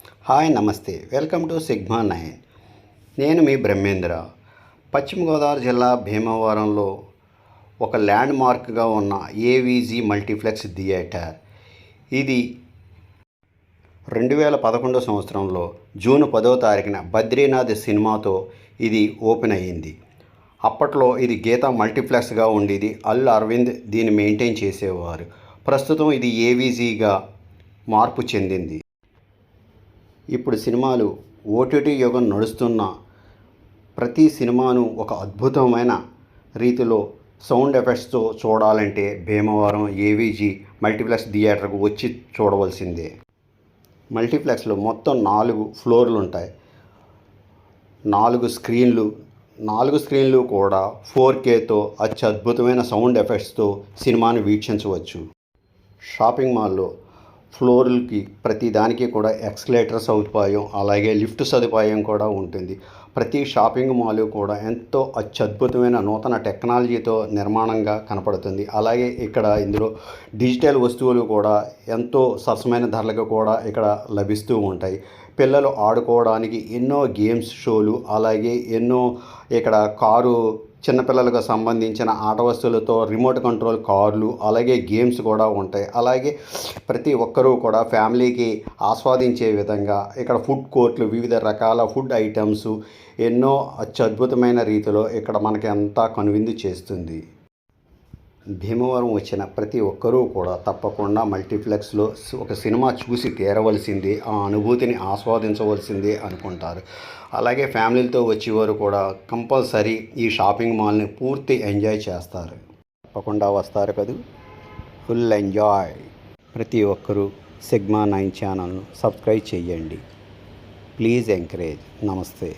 Hi నమస్తే, welcome to sigma 9. నేను మీ బ్రహ్మేంద్ర. పశ్చిమ గోదావరి జిల్లా భీమవరంలో ఒక ల్యాండ్ మార్క్గా ఉన్న ఏవీజీ మల్టీప్లెక్స్ థియేటర్. ఇది 2011 సంవత్సరంలో జూన్ 10వ తారీఖున బద్రీనాథ్ సినిమాతో ఇది ఓపెన్ అయ్యింది. అప్పట్లో ఇది గీతా మల్టీప్లెక్స్గా ఉండేది. అల్లు అరవింద్ దీన్ని మెయింటైన్ చేసేవారు. ప్రస్తుతం ఇది ఏవీజీగా మార్పు చెందింది. ఇప్పుడు సినిమాలు ఓటీటీ యుగం నడుస్తున్న ప్రతి సినిమాను ఒక అద్భుతమైన రీతిలో సౌండ్ ఎఫెక్ట్స్తో చూడాలంటే భీమవరం ఏవీజీ మల్టీప్లెక్స్ థియేటర్కు వచ్చి చూడవలసిందే. మల్టీప్లెక్స్లో మొత్తం 4 ఫ్లోర్లు ఉంటాయి. 4 స్క్రీన్లు కూడా 4Kతో అత్యద్భుతమైన సౌండ్ ఎఫెక్ట్స్తో సినిమాను వీక్షించవచ్చు. షాపింగ్ మాల్లో ఫ్లోర్లకి ప్రతి దానికి కూడా ఎక్స్కలేటర్ సదుపాయం, అలాగే లిఫ్ట్ సదుపాయం కూడా ఉంటుంది. ప్రతి షాపింగ్ మాల్ కూడా ఎంతో అత్యద్భుతమైన నూతన టెక్నాలజీతో నిర్మాణంగా కనపడుతుంది. అలాగే ఇందులో డిజిటల్ వస్తువులు కూడా ఎంతో సరసమైన ధరలకు కూడా ఇక్కడ లభిస్తూ ఉంటాయి. పిల్లలు ఆడుకోవడానికి ఎన్నో గేమ్స్ షోలు, అలాగే ఎన్నో ఇక్కడ చిన్నపిల్లలకు సంబంధించిన ఆట వస్తువులతో రిమోట్ కంట్రోల్ కార్లు, అలాగే గేమ్స్ కూడా ఉంటాయి. అలాగే ప్రతి ఒక్కరూ కూడా ఫ్యామిలీకి ఆస్వాదించే విధంగా ఇక్కడ ఫుడ్ కోర్ట్లు, వివిధ రకాల ఫుడ్ ఐటమ్స్ ఎన్నో అత్యద్భుతమైన రీతిలో ఇక్కడ మనకి అంతా కనువిందు చేస్తుంది. భీమవరం వచ్చిన ప్రతి ఒక్కరూ కూడా తప్పకుండా మల్టీప్లెక్స్లో ఒక సినిమా చూసి తీరవలసిందే, ఆ అనుభూతిని ఆస్వాదించవలసిందే అనుకుంటారు. అలాగే ఫ్యామిలీలతో వచ్చేవారు కూడా కంపల్సరీ ఈ షాపింగ్ మాల్ని పూర్తి ఎంజాయ్ చేస్తారు. తప్పకుండా వస్తారు కదూ. Full enjoy. ప్రతి ఒక్కరూ సిగ్మా 9 ఛానల్ను సబ్స్క్రైబ్ చేయండి. Please encourage. నమస్తే.